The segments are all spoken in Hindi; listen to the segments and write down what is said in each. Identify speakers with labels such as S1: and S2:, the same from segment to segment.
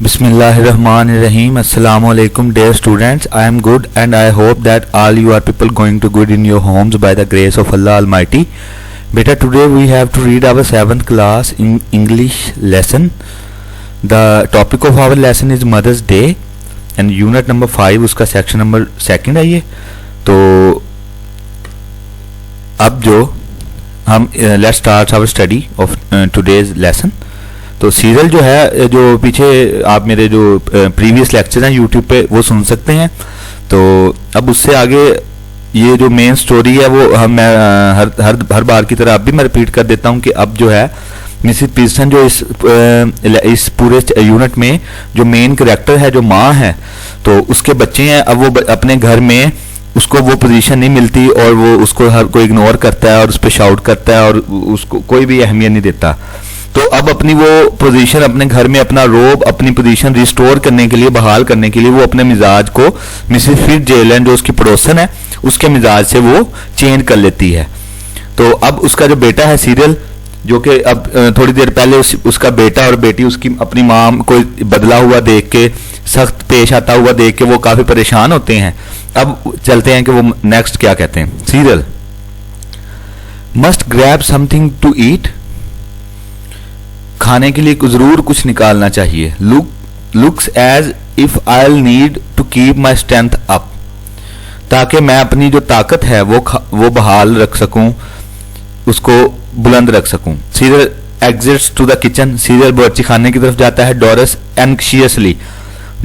S1: Bismillahirrahmanirrahim. Assalamu alaikum, dear students. I am good and I hope that all you are people going to good in your homes by the grace of Allah Almighty. Beta, today we have to read our 7th class in English lesson. The topic of our lesson is Mother's Day and unit number 5 उसका section number 2 है ये. तो अब जो हम let's start our study of today's lesson. तो सीरियल जो है, जो पीछे आप मेरे जो प्रीवियस लेक्चर हैं यूट्यूब पे वो सुन सकते हैं. तो अब उससे आगे ये जो मेन स्टोरी है वो हम हर बार की तरह अब भी मैं रिपीट कर देता हूँ कि अब जो है मिसेस पीटरसन जो इस पूरे यूनिट में जो मेन कैरेक्टर है, जो माँ है, तो उसके बच्चे हैं. अब वो अपने घर में उसको वो पोजीशन नहीं मिलती और वो उसको हर कोई इग्नोर करता है और उस पर शाउट करता है और उसको कोई भी अहमियत नहीं देता. तो अब अपनी वो पोजीशन, अपने घर में अपना रोब, अपनी पोजीशन रिस्टोर करने के लिए, बहाल करने के लिए वो अपने मिजाज को मिसेस फिट्जजेरलैंड जो उसकी पड़ोसन है उसके मिजाज से वो चेंज कर लेती है. तो अब उसका जो बेटा है सीरियल, जो कि अब थोड़ी देर पहले उसका बेटा और बेटी उसकी अपनी माँ को बदला हुआ देख के, सख्त पेश आता हुआ देख के वो काफी परेशान होते हैं. अब चलते हैं कि वो नेक्स्ट क्या कहते हैं. Cyril must grab something to eat, खाने के लिए जरूर कुछ निकालना चाहिए. Looks as if I need to keep my strength up, ताकि मैं अपनी जो ताकत है वो बहाल रख सकूं, उसको बुलंद रख सकूं. Cyril exits to the kitchen, Cyril बावर्ची खाने की तरफ जाता है. डोरस एंक्शियसली,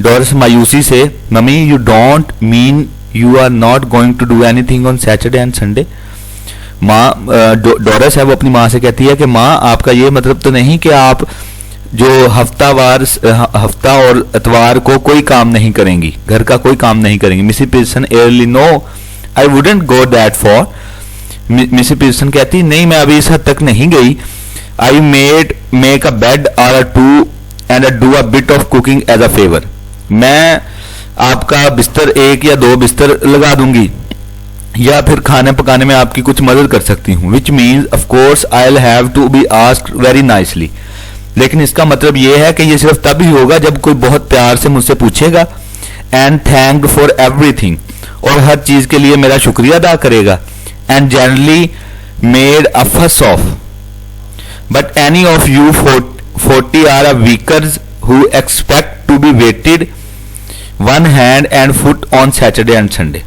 S1: डोरस मायूसी से, mummy you don't mean you are not going to do anything on Saturday and Sunday. माँ डोरस है वो अपनी माँ से कहती है कि माँ आपका ये मतलब तो नहीं कि आप जो हफ्ता और इतवार को कोई काम नहीं करेंगी, घर का कोई काम नहीं करेंगी. Mrs Peterson airily no I wouldn't go that far. Mrs Peterson कहती नहीं, मैं अभी इस हद तक नहीं गई. I make a bed or two and do a bit of cooking as a favour. मैं आपका बिस्तर 1 या 2 बिस्तर लगा दूंगी या फिर खाने पकाने में आपकी कुछ मदद कर सकती हूँ. Which means of course I will have to be asked very nicely. लेकिन इसका मतलब ये है कि ये सिर्फ तब ही होगा जब कोई बहुत प्यार से मुझसे पूछेगा. एंड थैंक्ड फॉर एवरीथिंग, और हर चीज के लिए मेरा शुक्रिया अदा करेगा. And generally made a fuss of. But any of you 40 are a weekers who expect to be waited one hand and foot on Saturday and Sunday.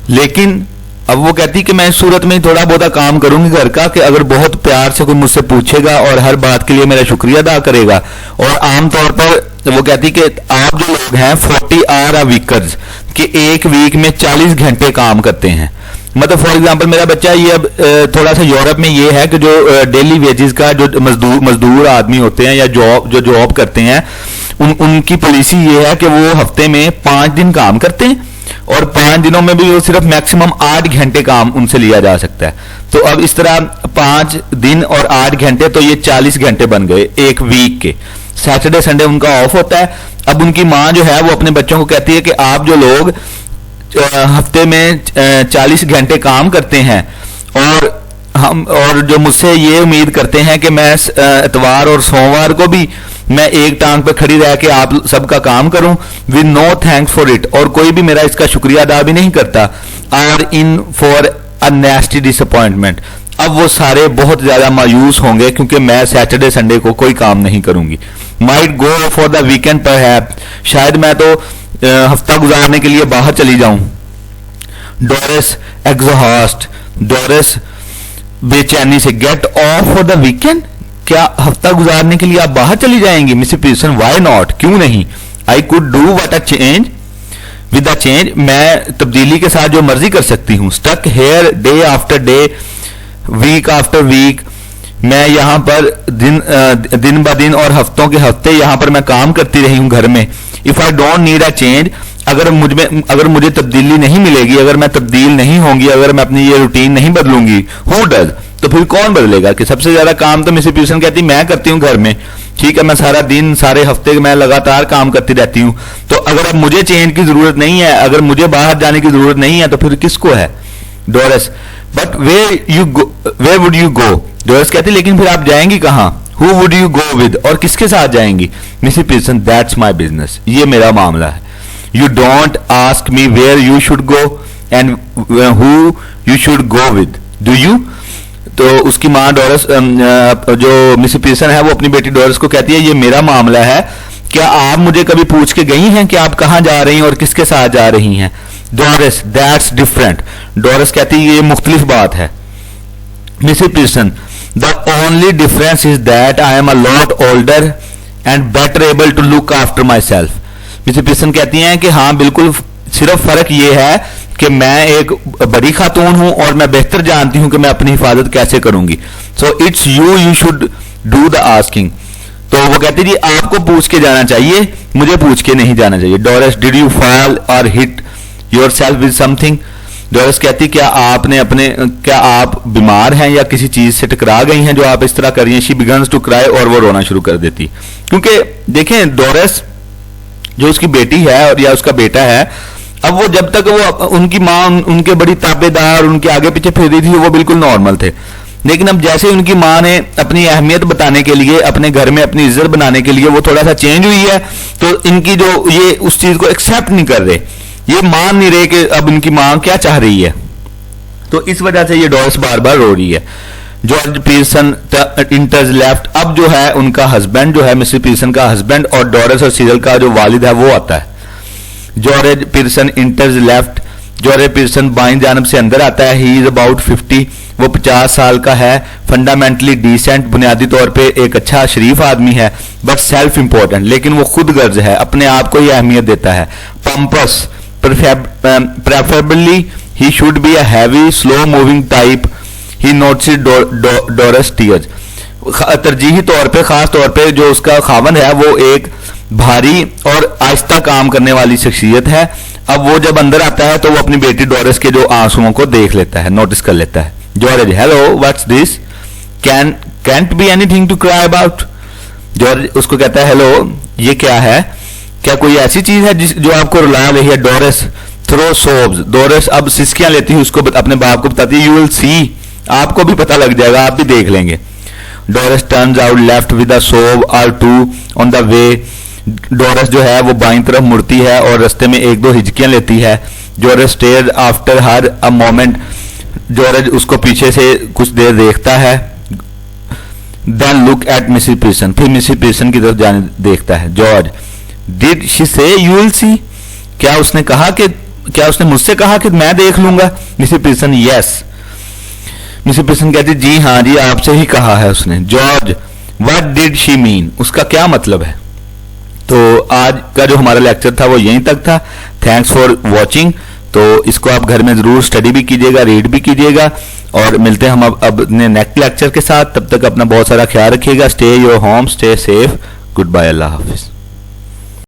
S1: लेकिन अब वो कहती कि मैं इस सूरत में थोड़ा बहुत काम करूंगी घर का कि अगर बहुत प्यार से कोई मुझसे पूछेगा और हर बात के लिए मेरा शुक्रिया अदा करेगा. और आमतौर पर वो कहती कि आप जो लोग हैं 40 आर वीकर्स, कि एक वीक में 40 घंटे काम करते हैं. मतलब फॉर एग्जांपल मेरा बच्चा ये अब थोड़ा सा यूरोप में ये है कि जो डेली वेजेस का जो मजदूर आदमी होते हैं या जॉब करते हैं, उनकी पॉलिसी ये है कि वो हफ्ते में 5 दिन काम करते हैं और 5 दिनों में भी वो सिर्फ मैक्सिमम 8 घंटे काम उनसे लिया जा सकता है. तो अब इस तरह 5 दिन और 8 घंटे, तो ये 40 घंटे बन गए एक वीक के. सैटरडे संडे उनका ऑफ होता है. अब उनकी माँ जो है वो अपने बच्चों को कहती है कि आप जो लोग हफ्ते में 40 घंटे काम करते हैं और जो मुझसे ये उम्मीद करते हैं कि मैं इतवार और सोमवार को भी मैं एक टांग पे खड़ी रह के आप सबका काम करूं, with no thanks for it, और कोई भी मेरा इसका शुक्रिया अदा भी नहीं करता. Are in for a nasty disappointment. अब वो सारे बहुत ज्यादा मायूस होंगे क्योंकि मैं सैटरडे संडे को कोई काम नहीं करूंगी. Might go for the weekend perhaps, शायद मैं तो हफ्ता गुजारने के लिए बाहर चली जाऊं. डोरस एग्जॉस्ट, डोरस बेचैनी से, get off for the weekend, क्या हफ्ता गुजारने के लिए आप बाहर चली जाएंगी. मिसेस पीटरसन व्हाई नॉट, क्यों नहीं. I could do what a change with a change, मैं तब्दीली के साथ जो मर्जी कर सकती हूँ. Stuck here day after day, week after week, मैं यहाँ पर दिन ब दिन और हफ्तों के हफ्ते यहाँ पर मैं काम करती रही हूँ घर में. If I don't need a change, अगर मुझे तब्दीली नहीं मिलेगी, अगर मैं तब्दील नहीं होंगी, अगर मैं अपनी ये रूटीन नहीं बदलूंगी, हु डज, तो फिर कौन बदलेगा. कि सबसे ज्यादा काम तो मिसेस पीटरसन कहती मैं करती हूँ घर में. ठीक है, मैं सारा दिन सारे हफ्ते मैं लगातार काम करती रहती हूँ. तो अगर अब मुझे चेंज की जरूरत नहीं है, अगर मुझे बाहर जाने की जरूरत नहीं है, तो फिर किसको है. Doris but where would you go, Doris कहती लेकिन फिर आप जाएंगी कहाँ. Who would you go with, और किसके साथ जाएंगी? Mrs Peterson, that's my business, ये मेरा मामला है। You don't ask me where you should go and who you should go with, do you? तो उसकी माँ डोरस, जो मिसेस पीटरसन है, वो अपनी बेटी डोरस को कहती है ये मेरा मामला है, क्या आप मुझे कभी पूछ के गई हैं कि आप कहाँ जा रही हैं और किसके साथ जा रही हैं? Doras, that's different. डोरस कहती है ये मुख्तलिफ बात है। Mrs Peterson, the only difference is that I am a lot older and better able to look after myself. Mrs Peterson कहती हैं कि हाँ बिल्कुल, सिर्फ फर्क ये है कि मैं एक बड़ी खातून हूं और मैं बेहतर जानती हूं कि मैं अपनी हिफाजत कैसे करूंगी। So it's you should do the asking. तो वो कहती जी आपको पूछ के जाना चाहिए, मुझे पूछ के नहीं जाना चाहिए। Doris, did you fall or hit yourself with something? Doris कहती क्या आप बीमार हैं या किसी चीज से टकरा गई हैं जो आप इस तरह कर रही हैं? शी बिगन्स टू क्राई, और वो रोना शुरू कर देती। क्योंकि देखें, डोरस जो उसकी बेटी है और या उसका बेटा है, अब वो जब तक वो उनकी माँ उनके बड़ी ताबेदार उनके आगे पीछे फिर रही थी वो बिल्कुल नॉर्मल थे, लेकिन अब जैसे उनकी माँ ने अपनी अहमियत बताने के लिए, अपने घर में अपनी इज्जत बनाने के लिए वो थोड़ा सा चेंज हुई है, तो इनकी जो ये उस चीज को एक्सेप्ट नहीं कर रहे, ये मान नहीं रहे कि अब इनकी माँ क्या चाह रही है। तो इस वजह से ये डोरस बार बार रो रही है। George Peterson enters left. अब जो है उनका हस्बैंड जो है, मिसेस पीटरसन का हस्बैंड और डोरस और सीजल का जो वालिद है वो आता है। George Peterson enters left. George Peterson बाईं जानब से अंदर आता है। ही इज अबाउट 50, वो 50 साल का है। फंडामेंटली डिसेंट, बुनियादी तौर पे एक अच्छा शरीफ आदमी है, बट सेल्फ इंपॉर्टेंट, लेकिन वो खुद गर्ज है, अपने आप को ही अहमियत देता है। Pampas, preferably he should be a heavy slow moving type. He notice Doris tears. तरजीही तौर पे, खास तौर पे जो उसका खावन है वो एक भारी और आहिस्ता काम करने वाली शख्सियत है। अब वो जब अंदर आता है तो वो अपनी बेटी डोरस के जो आंसुओं को देख लेता है, नोटिस कर लेता है। George, hello, what's this? Can't be anything to cry about. George उसको कहता है, हेलो, ये क्या है? क्या कोई ऐसी चीज है जो आपको रुला रही है? डोरस थ्रो सोब्स। डोरस अब सिसकियां लेती है, उसको अपने बाप को बताती है, यू विल सी, आपको भी पता लग जाएगा, आप भी देख लेंगे। Doris turns out left with a sob और two on the way. Doris जो है वो बाईं तरफ मुड़ती है और रास्ते में एक दो हिचकियां लेती है। George stare after her a moment. George उसको पीछे से कुछ देर देखता है। Then look at Mrs Peterson, फिर मिसेस पीटरसन की तरफ जाने देखता है। George, did she say you will see? क्या उसने मुझसे कहा कि मैं देख लूंगा? Mrs Peterson, yes. Mrs Peterson कहती जी हाँ जी, आपसे ही कहा है उसने। George, what did she mean? उसका क्या मतलब है? तो आज का जो हमारा लेक्चर था वो यहीं तक था। Thanks for watching. तो इसको आप घर में जरूर स्टडी भी कीजिएगा, रीड भी कीजिएगा, और मिलते हैं हम अब अपने नेक्स्ट लेक्चर के साथ। तब तक अपना बहुत सारा ख्याल रखिएगा। Stay your home, stay safe. Good bye, अल्लाह हाफिज।